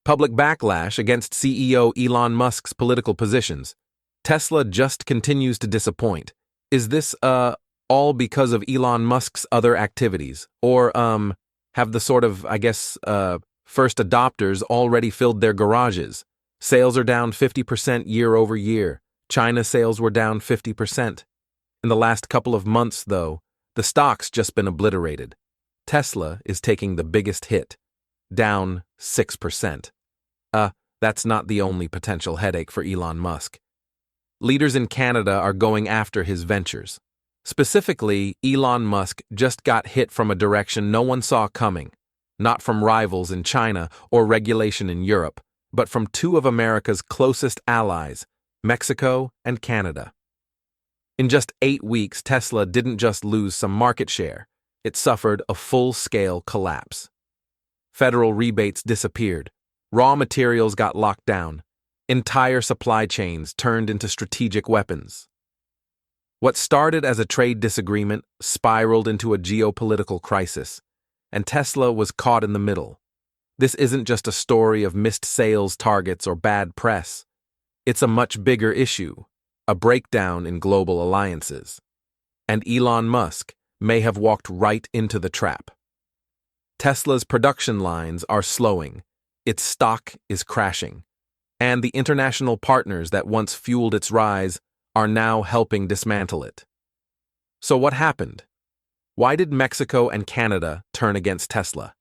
Public backlash against CEO Elon Musk's political positions. Tesla just continues to disappoint. Is this, all because of Elon Musk's other activities? Or, have the sort of, first adopters already filled their garages? Sales are down 50% year over year. China sales were down 50%. In the last couple of months, though, the stock's just been obliterated. Tesla is taking the biggest hit, down 6%. That's not the only potential headache for Elon Musk. Leaders in Canada are going after his ventures. Specifically, Elon Musk just got hit from a direction no one saw coming, not from rivals in China or regulation in Europe, but from two of America's closest allies, Mexico and Canada. In just 8 weeks, Tesla didn't just lose some market share, it suffered a full-scale collapse. Federal rebates disappeared, raw materials got locked down, entire supply chains turned into strategic weapons. What started as a trade disagreement spiraled into a geopolitical crisis, and Tesla was caught in the middle. This isn't just a story of missed sales targets or bad press. It's a much bigger issue, a breakdown in global alliances. And Elon Musk may have walked right into the trap. Tesla's production lines are slowing, its stock is crashing, and the international partners that once fueled its rise are now helping dismantle it. So what happened? Why did Mexico and Canada turn against Tesla?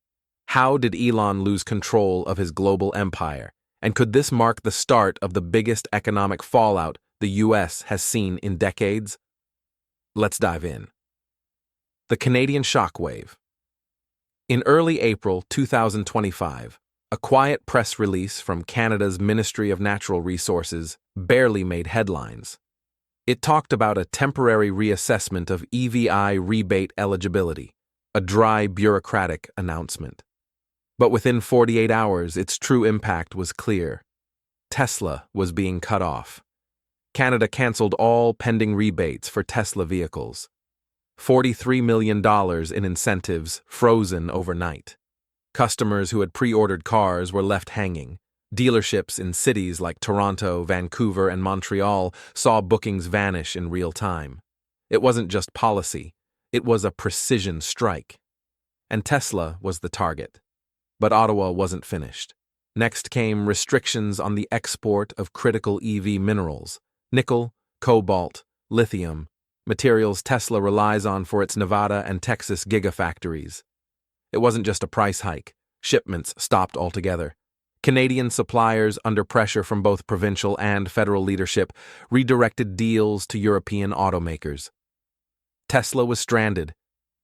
How did Elon lose control of his global empire? And could this mark the start of the biggest economic fallout the US has seen in decades? Let's dive in. The Canadian shockwave. In early April 2025, a quiet press release from Canada's Ministry of Natural Resources barely made headlines. It talked about a temporary reassessment of EVI rebate eligibility, a dry bureaucratic announcement. But within 48 hours, its true impact was clear. Tesla was being cut off. Canada canceled all pending rebates for Tesla vehicles. $43 million in incentives frozen overnight. Customers who had pre-ordered cars were left hanging. Dealerships in cities like Toronto, Vancouver, and Montreal saw bookings vanish in real time. It wasn't just policy, it was a precision strike. And Tesla was the target. But Ottawa wasn't finished. Next came restrictions on the export of critical EV minerals, nickel, cobalt, lithium, materials Tesla relies on for its Nevada and Texas gigafactories. It wasn't just a price hike. Shipments stopped altogether. Canadian suppliers, under pressure from both provincial and federal leadership, redirected deals to European automakers. Tesla was stranded.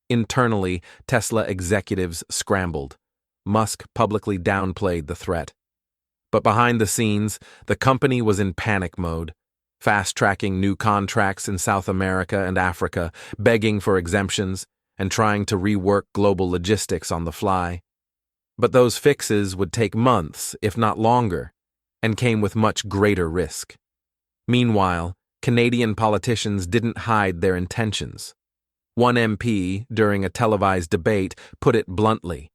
Internally, Tesla executives scrambled. Musk publicly downplayed the threat. But behind the scenes, the company was in panic mode, fast-tracking new contracts in South America and Africa, begging for exemptions, and trying to rework global logistics on the fly. But those fixes would take months, if not longer, and came with much greater risk. Meanwhile, Canadian politicians didn't hide their intentions. One MP, during a televised debate, put it bluntly: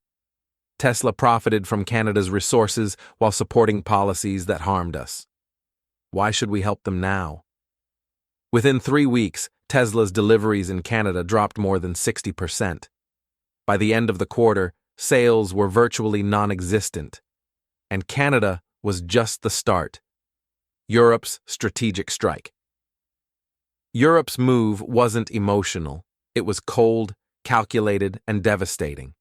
Tesla profited from Canada's resources while supporting policies that harmed us. Why should we help them now? Within 3 weeks, Tesla's deliveries in Canada dropped more than 60%. By the end of the quarter, sales were virtually non-existent. And Canada was just the start. Europe's strategic strike. Europe's move wasn't emotional. It was cold, calculated, and devastating.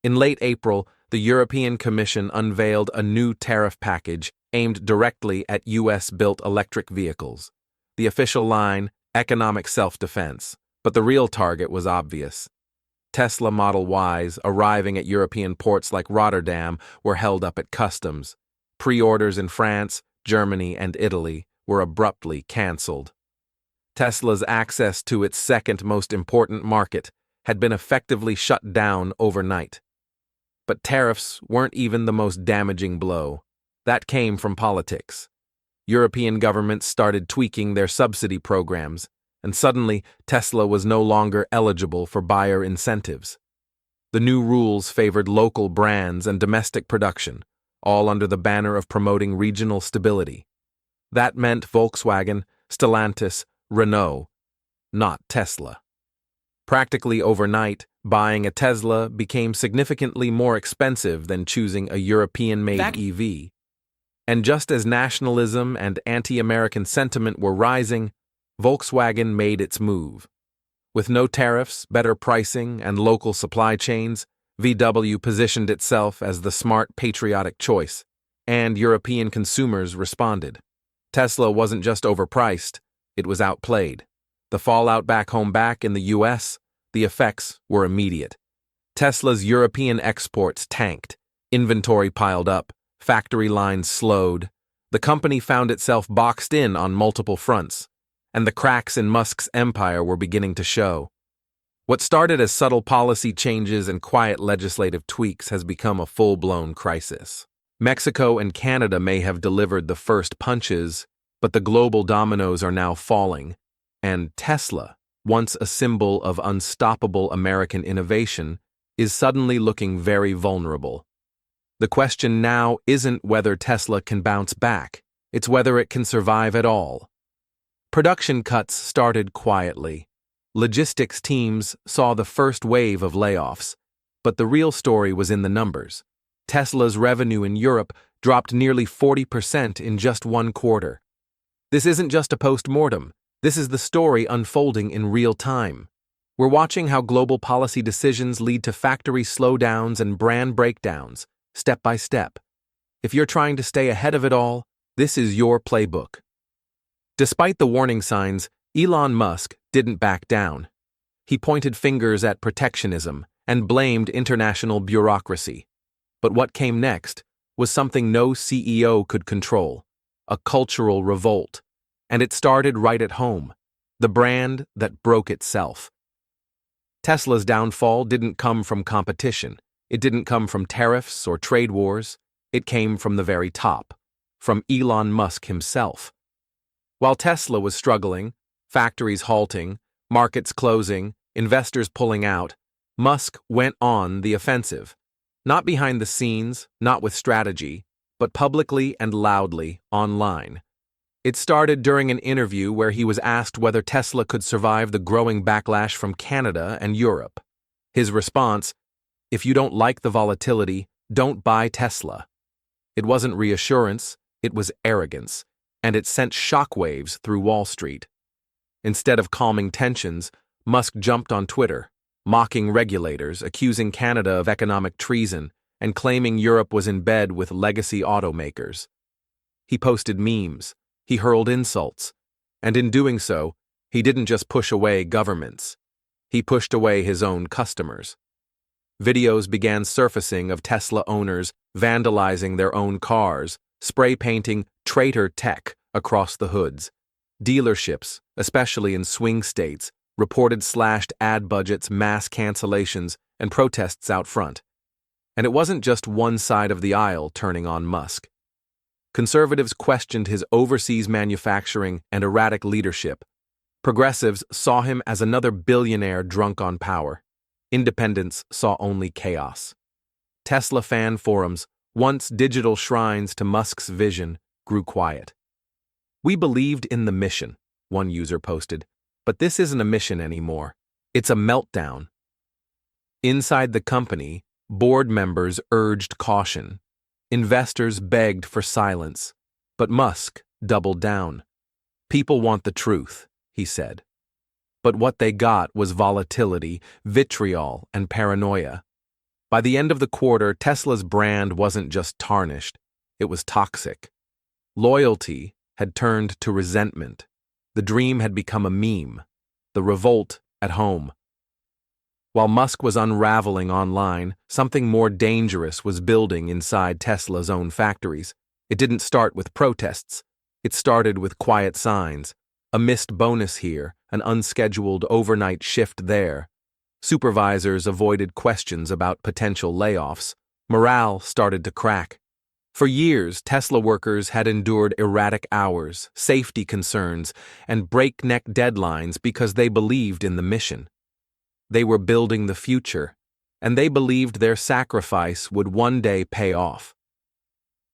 In late April, the European Commission unveiled a new tariff package aimed directly at US-built electric vehicles. The official line, economic self-defense, but the real target was obvious. Tesla Model Ys arriving at European ports like Rotterdam were held up at customs. Pre-orders in France, Germany, and Italy were abruptly cancelled. Tesla's access to its second most important market had been effectively shut down overnight. But tariffs weren't even the most damaging blow. That came from politics. European governments started tweaking their subsidy programs, and suddenly Tesla was no longer eligible for buyer incentives. The new rules favored local brands and domestic production, all under the banner of promoting regional stability. That meant Volkswagen, Stellantis, Renault, not Tesla. Practically overnight, buying a Tesla became significantly more expensive than choosing a European-made EV. And just as nationalism and anti-American sentiment were rising, Volkswagen made its move. With no tariffs, better pricing, and local supply chains, VW positioned itself as the smart, patriotic choice, and European consumers responded. Tesla wasn't just overpriced, it was outplayed. The fallout back in the US, the effects were immediate. Tesla's European exports tanked, inventory piled up, factory lines slowed. The company found itself boxed in on multiple fronts, and the cracks in Musk's empire were beginning to show. What started as subtle policy changes and quiet legislative tweaks has become a full-blown crisis. Mexico and Canada may have delivered the first punches, but the global dominoes are now falling, and Tesla, once a symbol of unstoppable American innovation, is suddenly looking very vulnerable. The question now isn't whether Tesla can bounce back, it's whether it can survive at all. Production cuts started quietly. Logistics teams saw the first wave of layoffs, but the real story was in the numbers. Tesla's revenue in Europe dropped nearly 40% in just one quarter. This isn't just a post-mortem. This is the story unfolding in real time. We're watching how global policy decisions lead to factory slowdowns and brand breakdowns, step by step. If you're trying to stay ahead of it all, this is your playbook. Despite the warning signs, Elon Musk didn't back down. He pointed fingers at protectionism and blamed international bureaucracy. But what came next was something no CEO could control, a cultural revolt. And it started right at home, the brand that broke itself. Tesla's downfall didn't come from competition. It didn't come from tariffs or trade wars. It came from the very top, from Elon Musk himself. While Tesla was struggling, factories halting, markets closing, investors pulling out, Musk went on the offensive. Not behind the scenes, not with strategy, but publicly and loudly online. It started during an interview where he was asked whether Tesla could survive the growing backlash from Canada and Europe. His response, "If you don't like the volatility, don't buy Tesla." It wasn't reassurance, it was arrogance, and it sent shockwaves through Wall Street. Instead of calming tensions, Musk jumped on Twitter, mocking regulators, accusing Canada of economic treason, and claiming Europe was in bed with legacy automakers. He posted memes. He hurled insults, and in doing so, he didn't just push away governments. He pushed away his own customers. Videos began surfacing of Tesla owners vandalizing their own cars, spray painting "traitor tech" across the hoods. Dealerships, especially in swing states, reported slashed ad budgets, mass cancellations, and protests out front. And it wasn't just one side of the aisle turning on Musk. Conservatives questioned his overseas manufacturing and erratic leadership. Progressives saw him as another billionaire drunk on power. Independents saw only chaos. Tesla fan forums, once digital shrines to Musk's vision, grew quiet. "We believed in the mission," one user posted, "but this isn't a mission anymore. It's a meltdown." Inside the company, board members urged caution. Investors begged for silence, but Musk doubled down. "People want the truth," he said. But what they got was volatility, vitriol, and paranoia. By the end of the quarter, Tesla's brand wasn't just tarnished, it was toxic. Loyalty had turned to resentment. The dream had become a meme, the revolt at home. While Musk was unraveling online, something more dangerous was building inside Tesla's own factories. It didn't start with protests. It started with quiet signs. A missed bonus here, an unscheduled overnight shift there. Supervisors avoided questions about potential layoffs. Morale started to crack. For years, Tesla workers had endured erratic hours, safety concerns, and breakneck deadlines because they believed in the mission. They were building the future, and they believed their sacrifice would one day pay off.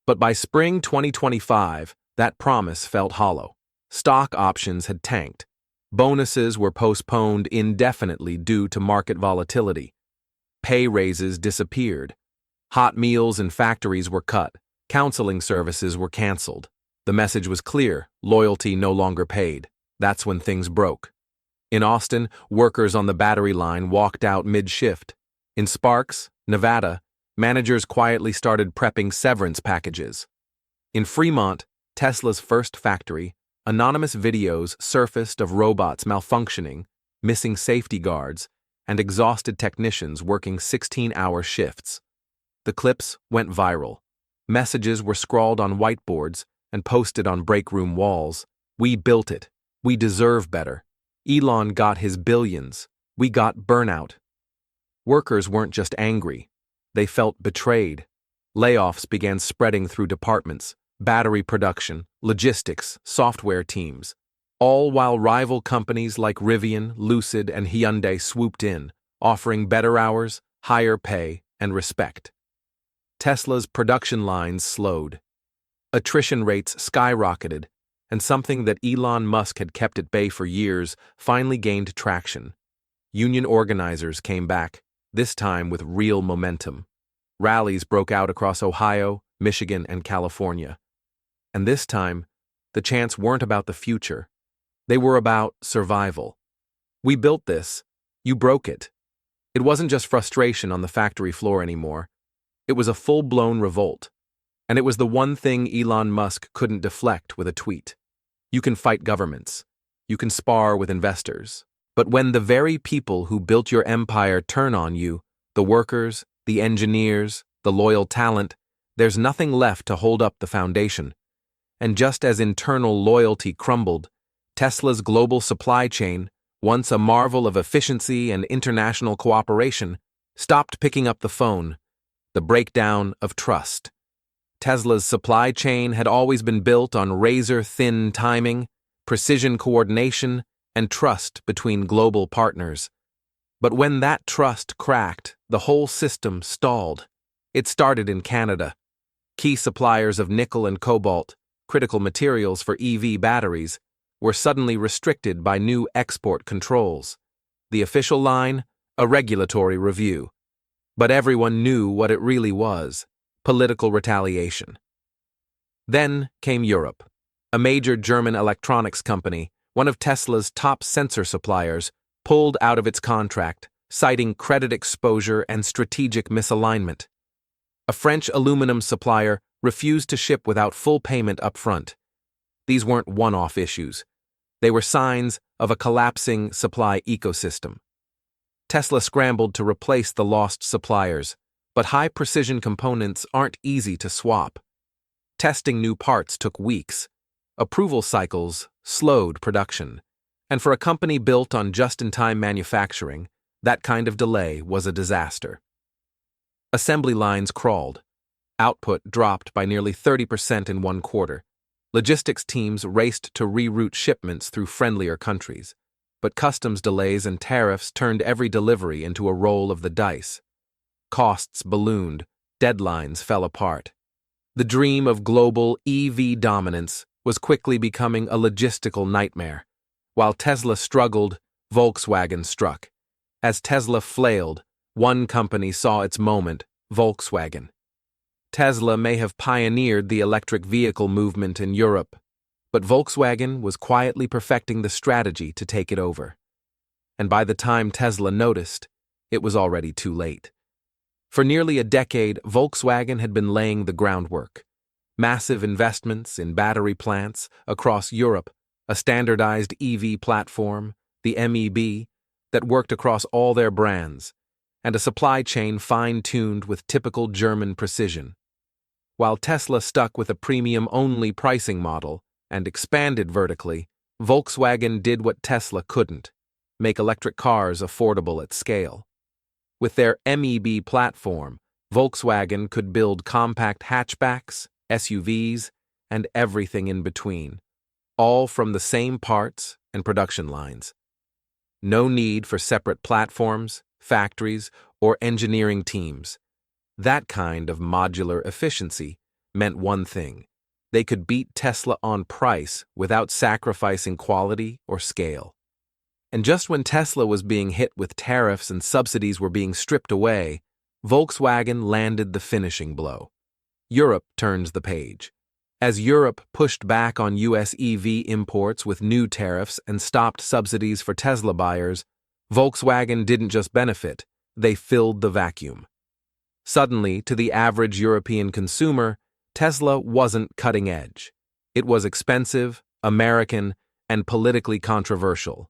But by spring 2025, that promise felt hollow. Stock options had tanked. Bonuses were postponed indefinitely due to market volatility. Pay raises disappeared. Hot meals in factories were cut. Counseling services were canceled. The message was clear: loyalty no longer paid. That's when things broke. In Austin, workers on the battery line walked out mid-shift. In Sparks, Nevada, managers quietly started prepping severance packages. In Fremont, Tesla's first factory, anonymous videos surfaced of robots malfunctioning, missing safety guards, and exhausted technicians working 16-hour shifts. The clips went viral. Messages were scrawled on whiteboards and posted on break room walls. "We built it. We deserve better. Elon got his billions. We got burnout." Workers weren't just angry. They felt betrayed. Layoffs began spreading through departments: battery production, logistics, software teams, all while rival companies like Rivian, Lucid, and Hyundai swooped in, offering better hours, higher pay, and respect. Tesla's production lines slowed. Attrition rates skyrocketed, and something that Elon Musk had kept at bay for years finally gained traction. Union organizers came back, this time with real momentum. Rallies broke out across Ohio, Michigan, and California. And this time, the chants weren't about the future. They were about survival. "We built this. You broke it." It wasn't just frustration on the factory floor anymore. It was a full-blown revolt. And it was the one thing Elon Musk couldn't deflect with a tweet. You can fight governments. You can spar with investors. But when the very people who built your empire turn on you, the workers, the engineers, the loyal talent, there's nothing left to hold up the foundation. And just as internal loyalty crumbled, Tesla's global supply chain, once a marvel of efficiency and international cooperation, stopped picking up the phone. The breakdown of trust. Tesla's supply chain had always been built on razor-thin timing, precision coordination, and trust between global partners. But when that trust cracked, the whole system stalled. It started in Canada. Key suppliers of nickel and cobalt, critical materials for EV batteries, were suddenly restricted by new export controls. The official line: a regulatory review. But everyone knew what it really was: political retaliation. Then came Europe. A major German electronics company, one of Tesla's top sensor suppliers, pulled out of its contract, citing credit exposure and strategic misalignment. A French aluminum supplier refused to ship without full payment up front. These weren't one-off issues. They were signs of a collapsing supply ecosystem. Tesla scrambled to replace the lost suppliers, but high-precision components aren't easy to swap. Testing new parts took weeks. Approval cycles slowed production. And for a company built on just-in-time manufacturing, that kind of delay was a disaster. Assembly lines crawled. Output dropped by nearly 30% in one quarter. Logistics teams raced to reroute shipments through friendlier countries. But customs delays and tariffs turned every delivery into a roll of the dice. Costs ballooned, deadlines fell apart. The dream of global EV dominance was quickly becoming a logistical nightmare. While Tesla struggled, Volkswagen struck. As Tesla flailed, one company saw its moment: Volkswagen. Tesla may have pioneered the electric vehicle movement in Europe, but Volkswagen was quietly perfecting the strategy to take it over. And by the time Tesla noticed, it was already too late. For nearly a decade, Volkswagen had been laying the groundwork. Massive investments in battery plants across Europe, a standardized EV platform, the MEB, that worked across all their brands, and a supply chain fine-tuned with typical German precision. While Tesla stuck with a premium-only pricing model and expanded vertically, Volkswagen did what Tesla couldn't: make electric cars affordable at scale. With their MEB platform, Volkswagen could build compact hatchbacks, SUVs, and everything in between, all from the same parts and production lines. No need for separate platforms, factories, or engineering teams. That kind of modular efficiency meant one thing: they could beat Tesla on price without sacrificing quality or scale. And just when Tesla was being hit with tariffs and subsidies were being stripped away, Volkswagen landed the finishing blow. Europe turns the page. As Europe pushed back on US EV imports with new tariffs and stopped subsidies for Tesla buyers, Volkswagen didn't just benefit, they filled the vacuum. Suddenly, to the average European consumer, Tesla wasn't cutting edge. It was expensive, American, and politically controversial.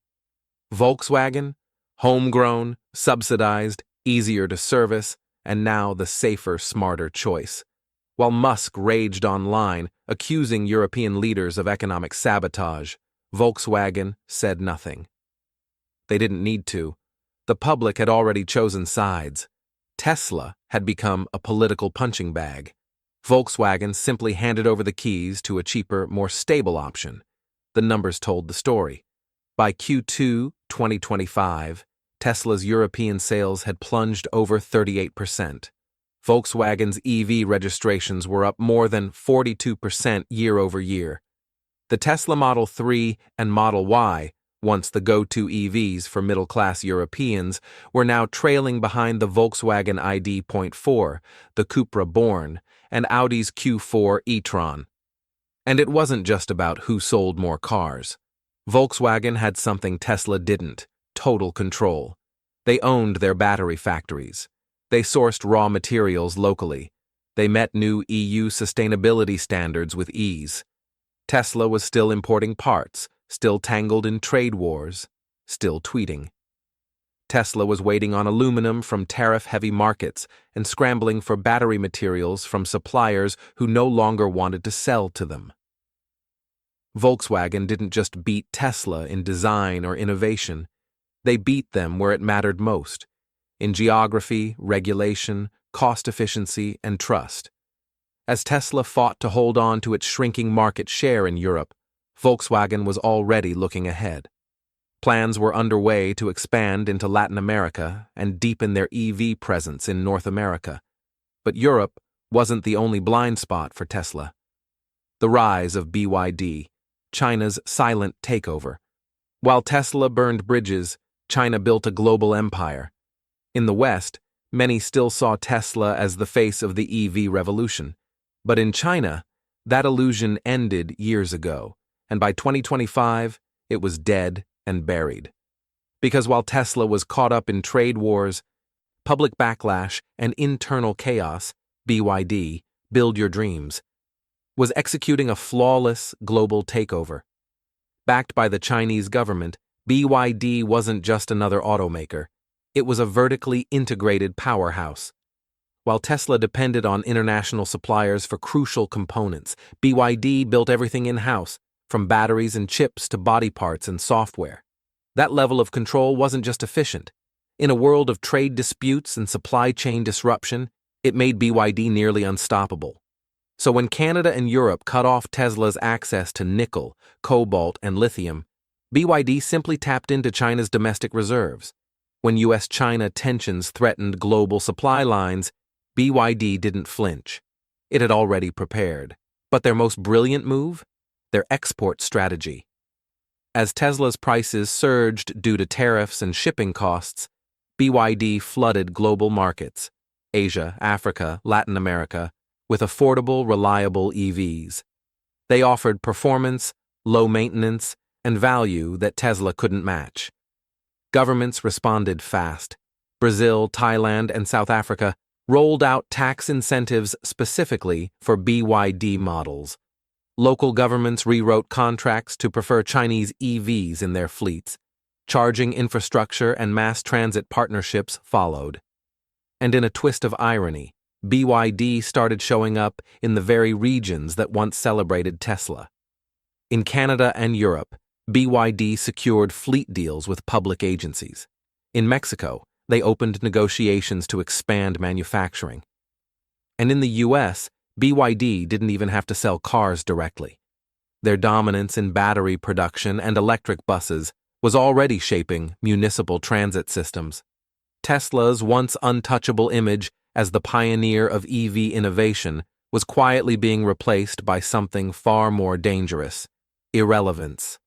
Volkswagen, homegrown, subsidized, easier to service, and now the safer, smarter choice. While Musk raged online, accusing European leaders of economic sabotage, Volkswagen said nothing. They didn't need to. The public had already chosen sides. Tesla had become a political punching bag. Volkswagen simply handed over the keys to a cheaper, more stable option. The numbers told the story. By Q2 2025, Tesla's European sales had plunged over 38%. Volkswagen's EV registrations were up more than 42% year over year. The Tesla Model 3 and Model Y, once the go-to EVs for middle-class Europeans, were now trailing behind the Volkswagen ID.4, the Cupra Born, and Audi's Q4 e-tron. And it wasn't just about who sold more cars. Volkswagen had something Tesla didn't: total control. They owned their battery factories. They sourced raw materials locally. They met new EU sustainability standards with ease. Tesla was still importing parts, still tangled in trade wars, still tweeting. Tesla was waiting on aluminum from tariff-heavy markets and scrambling for battery materials from suppliers who no longer wanted to sell to them. Volkswagen didn't just beat Tesla in design or innovation. They beat them where it mattered most: in geography, regulation, cost efficiency, and trust. As Tesla fought to hold on to its shrinking market share in Europe, Volkswagen was already looking ahead. Plans were underway to expand into Latin America and deepen their EV presence in North America. But Europe wasn't the only blind spot for Tesla. The rise of BYD, China's silent takeover. While Tesla burned bridges, China built a global empire. In the West, many still saw Tesla as the face of the EV revolution. But in China, that illusion ended years ago, and by 2025, it was dead and buried. Because while Tesla was caught up in trade wars, public backlash, and internal chaos, BYD, Build Your Dreams, was executing a flawless global takeover. Backed by the Chinese government, BYD wasn't just another automaker. It was a vertically integrated powerhouse. While Tesla depended on international suppliers for crucial components, BYD built everything in-house, from batteries and chips to body parts and software. That level of control wasn't just efficient. In a world of trade disputes and supply chain disruption, it made BYD nearly unstoppable. So when Canada and Europe cut off Tesla's access to nickel, cobalt, and lithium, BYD simply tapped into China's domestic reserves. When US-China tensions threatened global supply lines, BYD didn't flinch. It had already prepared. But their most brilliant move? Their export strategy. As Tesla's prices surged due to tariffs and shipping costs, BYD flooded global markets, Asia, Africa, Latin America, with affordable, reliable EVs. They offered performance, low maintenance, and value that Tesla couldn't match. Governments responded fast. Brazil, Thailand, and South Africa rolled out tax incentives specifically for BYD models. Local governments rewrote contracts to prefer Chinese EVs in their fleets. Charging infrastructure and mass transit partnerships followed. And in a twist of irony, BYD started showing up in the very regions that once celebrated Tesla. In Canada and Europe, BYD secured fleet deals with public agencies. In Mexico, they opened negotiations to expand manufacturing. And in the US, BYD didn't even have to sell cars directly. Their dominance in battery production and electric buses was already shaping municipal transit systems. Tesla's once untouchable image as the pioneer of EV innovation was quietly being replaced by something far more dangerous: irrelevance.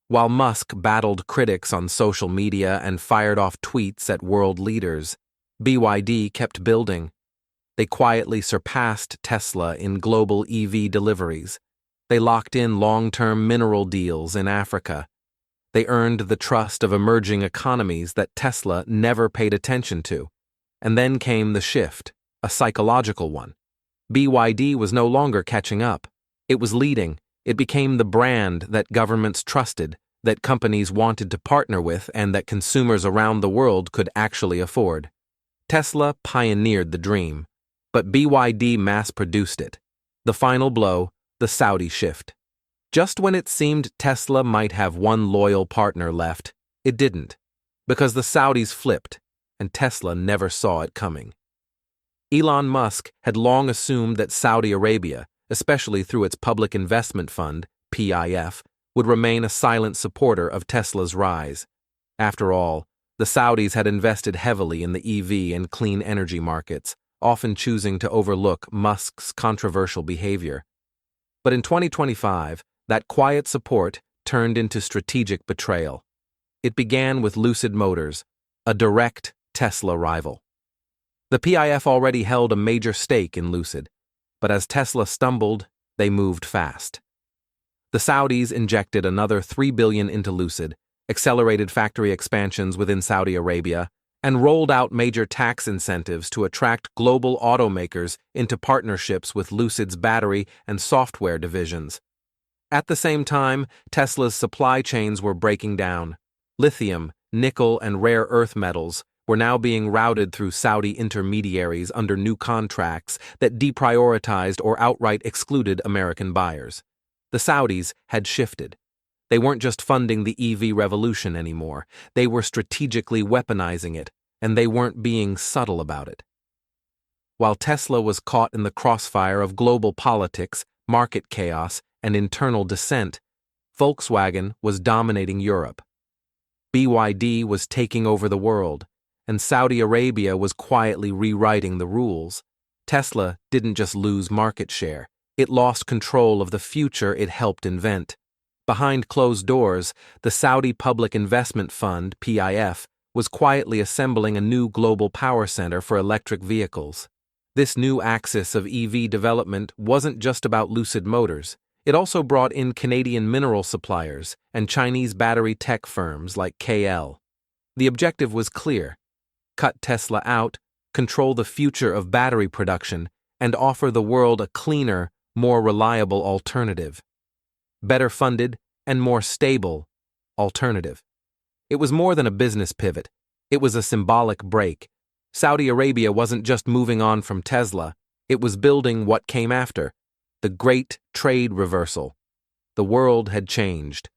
While Musk battled critics on social media and fired off tweets at world leaders, BYD kept building. They quietly surpassed Tesla in global EV deliveries. They locked in long-term mineral deals in Africa. They earned the trust of emerging economies that Tesla never paid attention to. And then came the shift, a psychological one. BYD was no longer catching up. It was leading. It became the brand that governments trusted, that companies wanted to partner with, and that consumers around the world could actually afford. Tesla pioneered the dream, but BYD mass-produced it. The final blow, the Saudi shift. Just when it seemed Tesla might have one loyal partner left, it didn't, because the Saudis flipped, and Tesla never saw it coming. Elon Musk had long assumed that Saudi Arabia, especially through its public investment fund, PIF, would remain a silent supporter of Tesla's rise. After all, the Saudis had invested heavily in the EV and clean energy markets, often choosing to overlook Musk's controversial behavior. But in 2025, that quiet support turned into strategic betrayal. It began with Lucid Motors, a direct Tesla rival. The PIF already held a major stake in Lucid, but as Tesla stumbled, they moved fast. The Saudis injected another $3 billion into Lucid, accelerated factory expansions within Saudi Arabia, and rolled out major tax incentives to attract global automakers into partnerships with Lucid's battery and software divisions. At the same time, Tesla's supply chains were breaking down. Lithium, nickel, and rare earth metals were now being routed through Saudi intermediaries under new contracts that deprioritized or outright excluded American buyers. The Saudis had shifted. They weren't just funding the EV revolution anymore. They were strategically weaponizing it, and they weren't being subtle about it. While Tesla was caught in the crossfire of global politics, market chaos, and internal dissent, Volkswagen was dominating Europe. BYD was taking over the world, and Saudi Arabia was quietly rewriting the rules. Tesla didn't just lose market share, it lost control of the future it helped invent. Behind closed doors, the Saudi Public Investment Fund, PIF, was quietly assembling a new global power center for electric vehicles. This new axis of EV development wasn't just about Lucid Motors. It also brought in Canadian mineral suppliers and Chinese battery tech firms like KL. The objective was clear: cut Tesla out, control the future of battery production, and offer the world a cleaner, more reliable alternative. Better funded and more stable alternative. It was more than a business pivot. It was a symbolic break. Saudi Arabia wasn't just moving on from Tesla, it was building what came after: the Great Trade Reversal. The world had changed.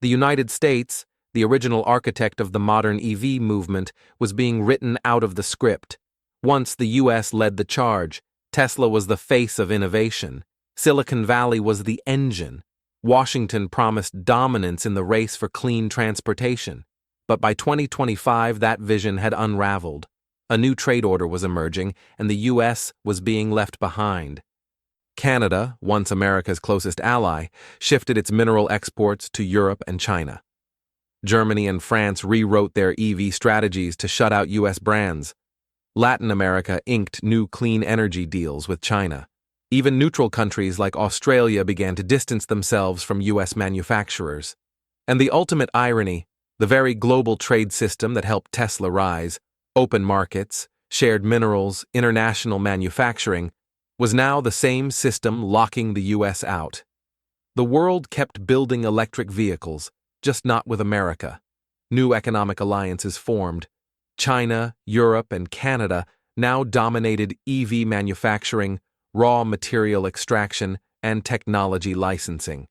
The United States, the original architect of the modern EV movement, was being written out of the script. Once the US led the charge, Tesla was the face of innovation. Silicon Valley was the engine. Washington promised dominance in the race for clean transportation. But by 2025, that vision had unraveled. A new trade order was emerging, and the US was being left behind. Canada, once America's closest ally, shifted its mineral exports to Europe and China. Germany and France rewrote their EV strategies to shut out US brands. Latin America inked new clean energy deals with China. Even neutral countries like Australia began to distance themselves from US manufacturers. And the ultimate irony, the very global trade system that helped Tesla rise, open markets, shared minerals, international manufacturing, was now the same system locking the US out. The world kept building electric vehicles, just not with America. New economic alliances formed. China, Europe, and Canada now dominated EV manufacturing, raw material extraction, and technology licensing.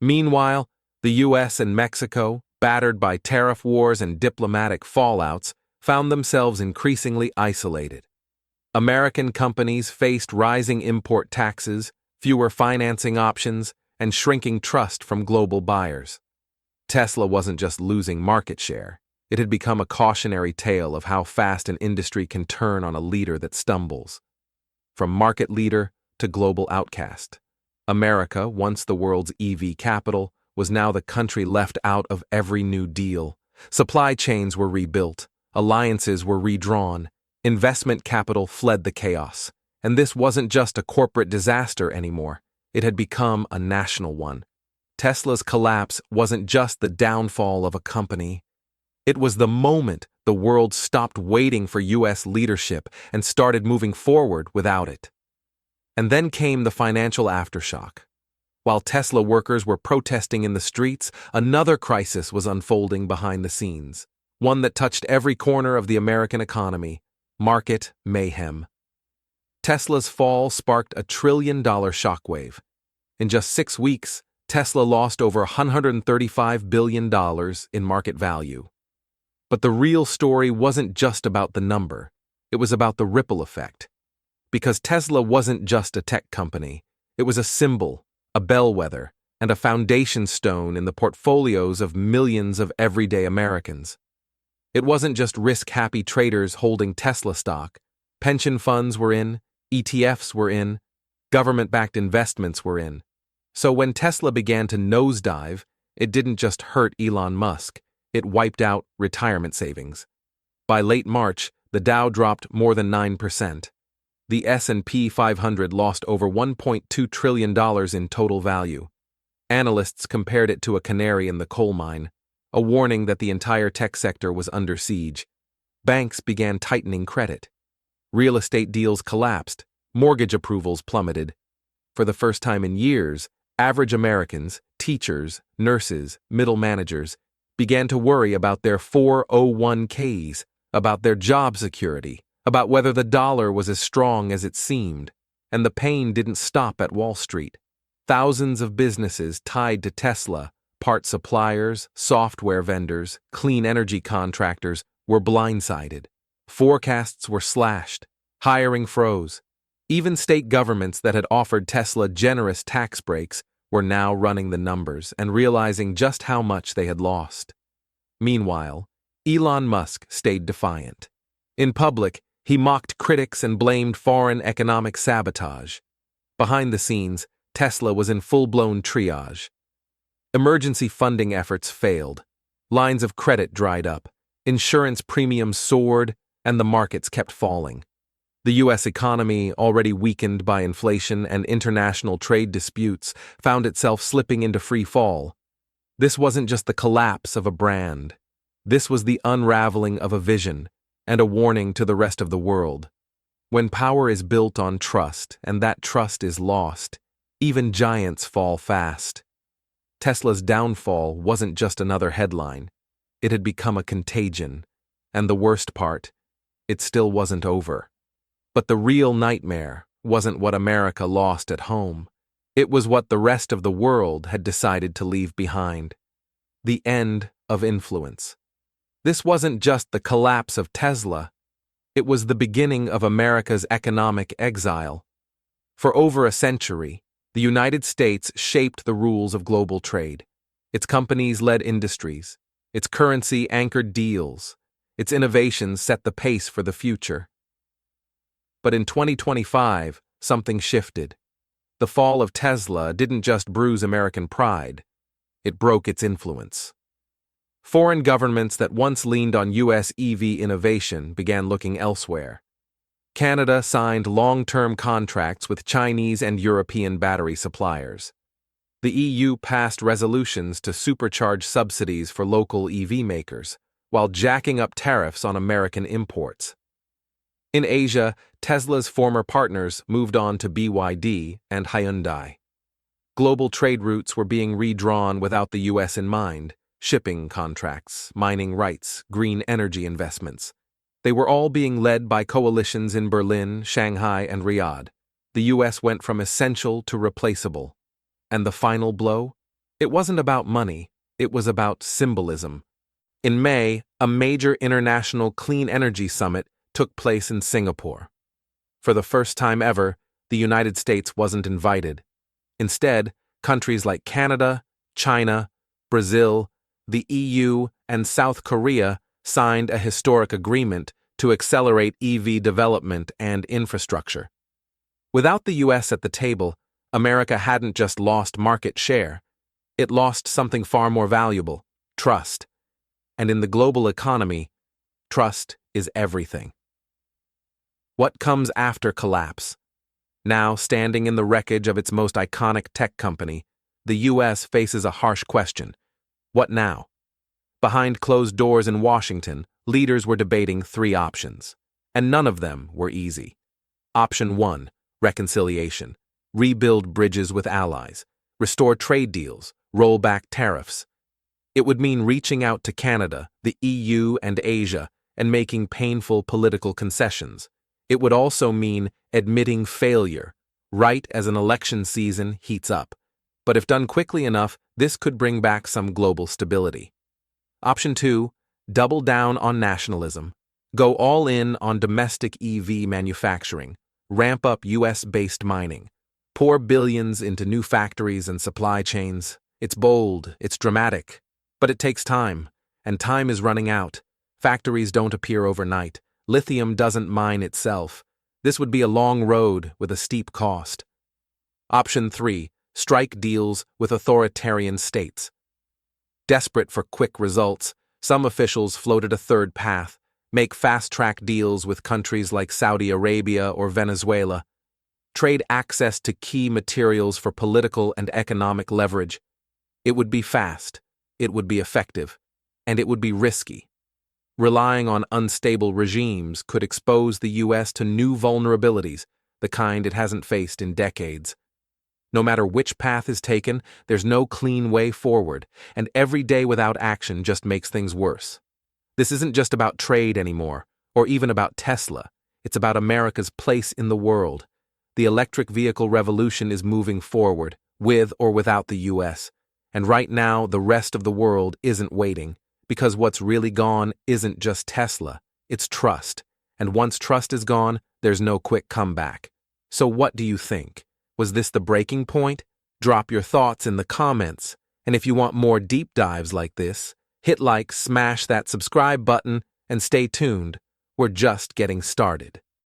Meanwhile, the US and Mexico, battered by tariff wars and diplomatic fallouts, found themselves increasingly isolated. American companies faced rising import taxes, fewer financing options, and shrinking trust from global buyers. Tesla wasn't just losing market share. It had become a cautionary tale of how fast an industry can turn on a leader that stumbles. from market leader to global outcast. America, once the world's EV capital, was now the country left out of every new deal. Supply chains were rebuilt, alliances were redrawn, investment capital fled the chaos. And this wasn't just a corporate disaster anymore. It had become a national one. Tesla's collapse wasn't just the downfall of a company. It was the moment the world stopped waiting for U.S. leadership and started moving forward without it. And then came the financial aftershock. While Tesla workers were protesting in the streets, another crisis was unfolding behind the scenes, one that touched every corner of the American economy: market mayhem. Tesla's fall sparked a $1 trillion shockwave. In just 6 weeks, Tesla lost over $135 billion in market value. But the real story wasn't just about the number, it was about the ripple effect. Because Tesla wasn't just a tech company, it was a symbol, a bellwether, and a foundation stone in the portfolios of millions of everyday Americans. It wasn't just risk-happy traders holding Tesla stock. Pension funds were in, ETFs were in, government-backed investments were in. So when Tesla began to nosedive, it didn't just hurt Elon Musk, it wiped out retirement savings. By late March, the Dow dropped more than 9%. The S&P 500 lost over $1.2 trillion in total value. Analysts compared it to a canary in the coal mine, a warning that the entire tech sector was under siege. Banks began tightening credit. Real estate deals collapsed, mortgage approvals plummeted. For the first time in years, average Americans, teachers, nurses, middle managers, began to worry about their 401ks, about their job security, about whether the dollar was as strong as it seemed. And the pain didn't stop at Wall Street. Thousands of businesses tied to Tesla, part suppliers, software vendors, clean energy contractors, were blindsided. Forecasts were slashed. Hiring froze. Even state governments that had offered Tesla generous tax breaks were now running the numbers and realizing just how much they had lost. Meanwhile, Elon Musk stayed defiant. In public, he mocked critics and blamed foreign economic sabotage. Behind the scenes, Tesla was in full-blown triage. Emergency funding efforts failed. Lines of credit dried up. Insurance premiums soared, and the markets kept falling. The U.S. economy, already weakened by inflation and international trade disputes, found itself slipping into free fall. This wasn't just the collapse of a brand. This was the unraveling of a vision, and a warning to the rest of the world. When power is built on trust, and that trust is lost, even giants fall fast. Tesla's downfall wasn't just another headline. It had become a contagion. And the worst part, it still wasn't over. But the real nightmare wasn't what America lost at home. It was what the rest of the world had decided to leave behind. The end of influence. This wasn't just the collapse of Tesla. It was the beginning of America's economic exile. For over a century, the United States shaped the rules of global trade. Its companies led industries. Its currency anchored deals. Its innovations set the pace for the future. But in 2025, something shifted. The fall of Tesla didn't just bruise American pride. It broke its influence. Foreign governments that once leaned on U.S. EV innovation began looking elsewhere. Canada signed long-term contracts with Chinese and European battery suppliers. The EU passed resolutions to supercharge subsidies for local EV makers, while jacking up tariffs on American imports. In Asia, Tesla's former partners moved on to BYD and Hyundai. Global trade routes were being redrawn without the U.S. in mind: shipping contracts, mining rights, green energy investments. They were all being led by coalitions in Berlin, Shanghai, and Riyadh. The U.S. went from essential to replaceable. And the final blow? It wasn't about money, it was about symbolism. In May, a major international clean energy summit took place in Singapore. For the first time ever, the United States wasn't invited. Instead, countries like Canada, China, Brazil, the EU, and South Korea signed a historic agreement to accelerate EV development and infrastructure. Without the US at the table, America hadn't just lost market share, it lost something far more valuable: trust. And in the global economy, trust is everything. What comes after collapse? Now, standing in the wreckage of its most iconic tech company, the US faces a harsh question. What now? Behind closed doors in Washington, leaders were debating three options, and none of them were easy. Option 1, reconciliation. Rebuild bridges with allies, restore trade deals, roll back tariffs. It would mean reaching out to Canada, the EU, and Asia, and making painful political concessions. It would also mean admitting failure, right as an election season heats up. But if done quickly enough, this could bring back some global stability. Option 2, double down on nationalism. Go all in on domestic EV manufacturing, ramp up US-based mining, pour billions into new factories and supply chains. It's bold, it's dramatic, but it takes time, and time is running out. Factories don't appear overnight. Lithium doesn't mine itself. This would be a long road with a steep cost. Option 3, strike deals with authoritarian states. Desperate for quick results, some officials floated a third path: make fast-track deals with countries like Saudi Arabia or Venezuela. Trade access to key materials for political and economic leverage. It would be fast, it would be effective, and it would be risky. Relying on unstable regimes could expose the US to new vulnerabilities, the kind it hasn't faced in decades. No matter which path is taken, there's no clean way forward, and every day without action just makes things worse. This isn't just about trade anymore, or even about Tesla. It's about America's place in the world. The electric vehicle revolution is moving forward, with or without the US. And right now, the rest of the world isn't waiting, because what's really gone isn't just Tesla, it's trust. And once trust is gone, there's no quick comeback. So what do you think? Was this the breaking point? Drop your thoughts in the comments. And if you want more deep dives like this, hit like, smash that subscribe button, and stay tuned. We're just getting started.